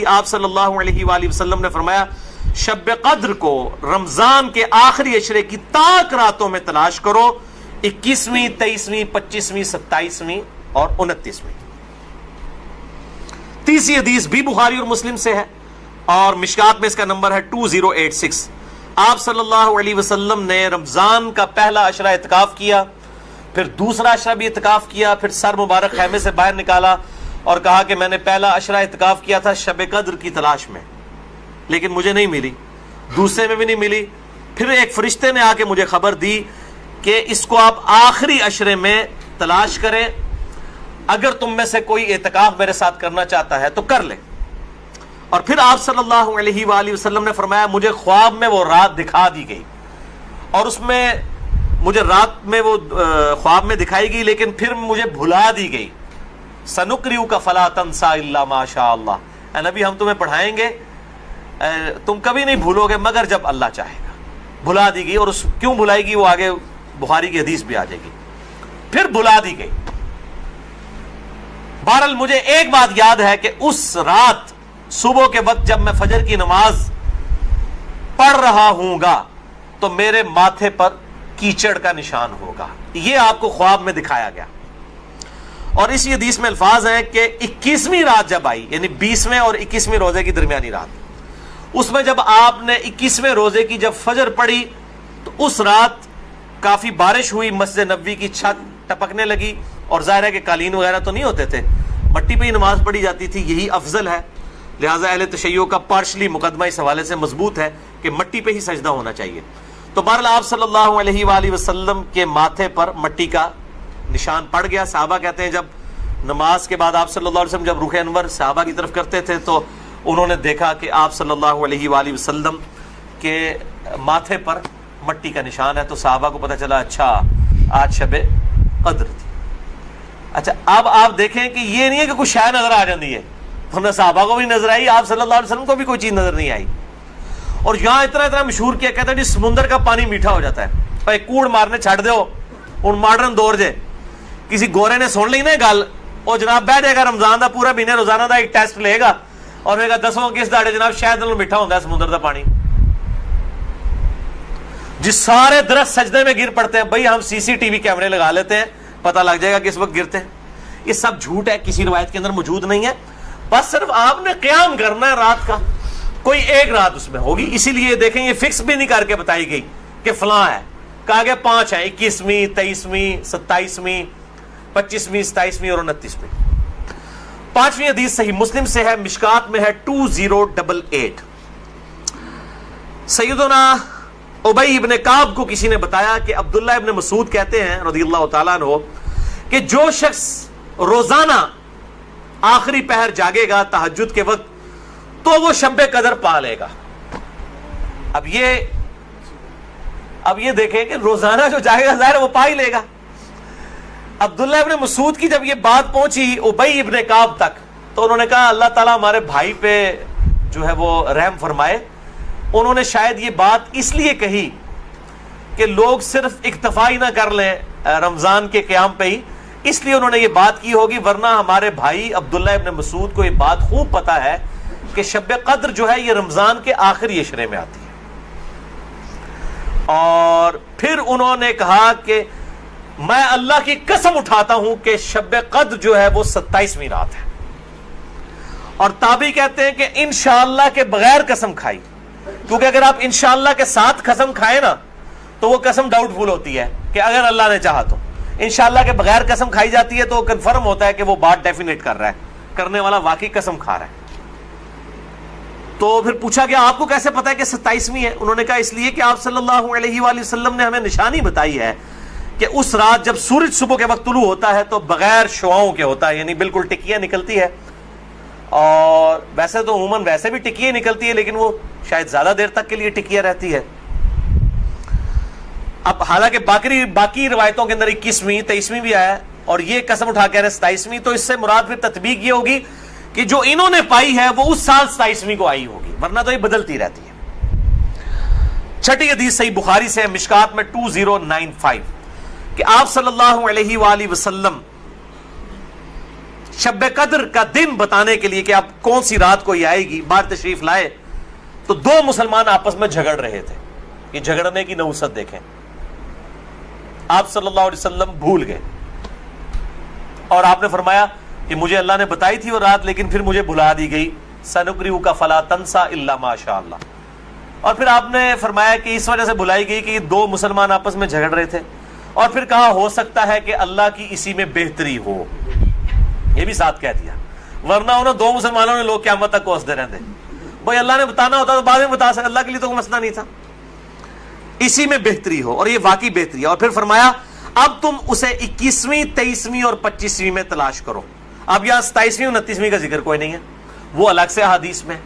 آپ صلی اللہ علیہ وآلہ وسلم نے فرمایا شب قدر کو رمضان کے آخری عشرے کی تاک راتوں میں تلاش کرو، 21ویں، 23ویں، 25ویں، 27ویں اور 29ویں۔ تیسری حدیث بھی بخاری اور مسلم سے ہے اور مشکات میں اس کا نمبر ہے 2086۔ آپ صلی اللہ علیہ وسلم نے رمضان کا پہلا عشرہ اعتکاف کیا، پھر دوسرا عشرہ بھی اعتکاف کیا، پھر سر مبارک خیمے سے باہر نکالا اور کہا کہ میں نے پہلا عشرہ اعتکاف کیا تھا شب قدر کی تلاش میں، لیکن مجھے نہیں ملی، دوسرے میں بھی نہیں ملی۔ پھر ایک فرشتے نے آ کے مجھے خبر دی کہ اس کو آپ آخری عشرے میں تلاش کریں، اگر تم میں سے کوئی اعتکاف میرے ساتھ کرنا چاہتا ہے تو کر لے۔ اور پھر آپ صلی اللہ علیہ وآلہ وسلم نے فرمایا مجھے خواب میں وہ رات دکھا دی گئی، اور اس میں مجھے رات میں وہ خواب میں دکھائی گئی لیکن پھر مجھے بھلا دی گئی۔ سنقرئک فلا تنسى الا ما شاء اللہ، اے نبی ہم تمہیں پڑھائیں گے، تم کبھی نہیں بھولو گے مگر جب اللہ چاہے گا۔ بھلا دی گئی، اور اس کیوں بھلائی گئی وہ آگے بخاری کی حدیث بھی آ جائے گی۔ پھر بھلا دی گئی۔ بہرحال مجھے ایک بات یاد ہے کہ اس رات صبح کے وقت جب میں فجر کی نماز پڑھ رہا ہوں گا تو میرے ماتھے پر کیچڑ کا نشان ہوگا، یہ آپ کو خواب میں دکھایا گیا۔ اور اسی حدیث میں الفاظ ہیں کہ 21ویں رات جب آئی، یعنی 20ویں اور 21ویں روزے کی درمیانی رات، اس میں جب آپ نے 21ویں روزے کی جب فجر پڑھی تو اس رات کافی بارش ہوئی، مسجد نبوی کی چھت ٹپکنے لگی، اور ظاہر ہے کہ قالین وغیرہ تو نہیں ہوتے تھے، مٹی پہ ہی نماز پڑھی جاتی تھی، یہی افضل ہے، لہٰذا اہل تشیع کا پارشلی مقدمہ اس حوالے سے مضبوط ہے کہ مٹی پہ ہی سجدہ ہونا چاہیے۔ تو بہرحال آپ صلی اللہ علیہ وآلہ وسلم کے ماتھے پر مٹی کا نشان پڑ گیا۔ صحابہ کہتے ہیں جب نماز کے بعد آپ صلی اللہ علیہ وسلم جب رخ انور صحابہ کی طرف کرتے تھے تو انہوں نے دیکھا کہ آپ صلی اللہ علیہ وآلہ وسلم کے ماتھے پر مٹی کا نشان ہے، تو صحابہ کو پتہ چلا اچھا آج شب قدر تھی۔ اچھا اب آپ دیکھیں کہ یہ نہیں ہے کہ کچھ شے نظر آ جاتی ہے، ورنہ صحابہ کو بھی نظر آئی، آپ صلی اللہ علیہ وسلم کو بھی کوئی چیز نظر نہیں آئی۔ اور یہاں اتنا مشہور کیا کہتا ہے جی سمندر کا پانی میٹھا ہو جاتا ہے، بھائی کوڑ مارنے چھڑ دو، ہن ماڈرن دور جے کسی گورے نے سن لی نا گل، وہ جناب بیٹھ جائے گا رمضان دا پورا مہینے روزانہ دا ایک ٹیسٹ لے گا اور کہے گا دسو کس داڑے جناب شاید نال میٹھا ہوتا ہے سمندر دا پانی۔ جس سارے درخت سجدے میں گر پڑتے ہیں، بھائی ہم سی سی ٹی وی کیمرے لگا لیتے ہیں، پتہ لگ جائے گا کس وقت گرتے ہیں۔ یہ سب جھوٹ ہے، کسی روایت کے اندر موجود نہیں ہے، بس صرف آپ نے قیام کرنا ہے رات کا، کوئی ایک رات اس میں ہوگی۔ اسی لیے دیکھیں یہ فکس بھی نہیں کر کے بتائی گئی کہ فلاں ہے، کہا گیا 5 ہیں، 21ویں، 23ویں، 27ویں، 25ویں، 27ویں اور 29ویں۔ 5ویں حدیث صحیح مسلم سے ہے، مشکات میں ہے 2088۔ سیدنا ابی ابن کعب کو کسی نے بتایا کہ عبداللہ ابن مسعود کہتے ہیں رضی اللہ تعالیٰ عنہ کہ جو شخص روزانہ آخری پہر جاگے گا تہجد کے وقت تو وہ شب قدر پا لے گا۔ اب یہ دیکھیں کہ روزانہ جو جاگے گا ظاہر وہ پا ہی لے گا۔ عبداللہ ابن مسعود کی جب یہ بات پہنچی ابی ابن کعب تک تو انہوں نے کہا اللہ تعالیٰ ہمارے بھائی پہ جو ہے وہ رحم فرمائے۔ انہوں نے شاید یہ بات اس لیے کہی کہ لوگ صرف اکتفا ہی نہ کر لیں رمضان کے قیام پہ ہی، اس لیے انہوں نے یہ بات کی ہوگی، ورنہ ہمارے بھائی عبداللہ ابن مسعود کو یہ بات خوب پتا ہے کہ شب قدر جو ہے یہ رمضان کے آخری عشرے میں آتی ہے۔ اور پھر انہوں نے کہا کہ میں اللہ کی قسم اٹھاتا ہوں کہ شب قدر جو ہے وہ 27ویں رات ہے، اور تابعی کہتے ہیں کہ انشاءاللہ کے بغیر قسم کھائی، کیونکہ اگر آپ انشاءاللہ کے ساتھ قسم کھائیں نا تو وہ قسم ڈاؤٹ فل ہوتی ہے کہ اگر اللہ نے چاہا تو۔ انشاءاللہ کے بغیر قسم کھائی جاتی ہے تو کنفرم ہوتا ہے کہ وہ بات ڈیفینیٹ کر رہا ہے، کرنے والا واقعی قسم کھا رہا ہے۔ تو پھر پوچھا گیا آپ کو کیسے پتا ہے کہ 27ویں ہے؟ انہوں نے کہا اس لیے کہ آپ صلی اللہ علیہ وآلہ وسلم نے ہمیں نشانی بتائی ہے کہ اس رات جب سورج صبح کے وقت طلوع ہوتا ہے تو بغیر شعاؤں کے ہوتا ہے، یعنی بالکل ٹکیاں نکلتی ہے، اور ویسے تو عموماً ویسے بھی ٹکیاں نکلتی ہے لیکن وہ شاید زیادہ دیر تک کے لیے ٹکیاں رہتی ہے۔ اب حالانکہ باقی روایتوں کے اندر 21ویں 23ویں بھی آیا ہے، اور یہ قسم اٹھا کے 27ویں، تو اس سے مراد پھر تطبیق یہ ہوگی کہ جو انہوں نے پائی ہے وہ اس سال 27ویں کو آئی ہوگی، ورنہ تو یہ بدلتی رہتی ہے۔ 6ٹھی حدیث صحیح بخاری سے ہے، مشکات میں 2095 کہ آپ صلی اللہ علیہ وآلہ وسلم شب قدر کا دن بتانے کے لیے کہ اب کون سی رات کو یہ آئے گی، باہر تشریف لائے تو دو مسلمان آپس میں جھگڑ رہے تھے. یہ جھگڑنے کی نحوست دیکھیں. آپ صلی اللہ علیہ وسلم بھول گئے اور آپ نے فرمایا کہ مجھے اللہ نے بتائی تھی وہ رات لیکن پھر مجھے بھلا دی گئی. سنقرئک فلا تنسى الا ما شاء اللہ. اور پھر آپ نے فرمایا کہ اس وجہ سے بھلائی گئی کہ یہ دو مسلمان آپس میں جھگڑ رہے تھے. اور پھر کہا ہو سکتا ہے کہ اللہ کی اسی میں بہتری ہو. یہ بھی ساتھ کہہ دیا، ورنہ انہوں دو مسلمانوں نے لوگ قیامت تک کوستے رہتے. بھائی اللہ نے بتانا ہوتا تو بعد میں بتا سکتا، اللہ کے لیے تو کوئی مسئلہ نہیں تھا. اسی میں بہتری ہو، اور یہ واقعی بہتری ہے. اور پھر فرمایا اب تم اسے 21ویں 23ویں اور 25ویں میں تلاش کرو. اب یہاں 27ویں 29ویں کا ذکر کوئی نہیں ہے، وہ الگ سے حدیث میں.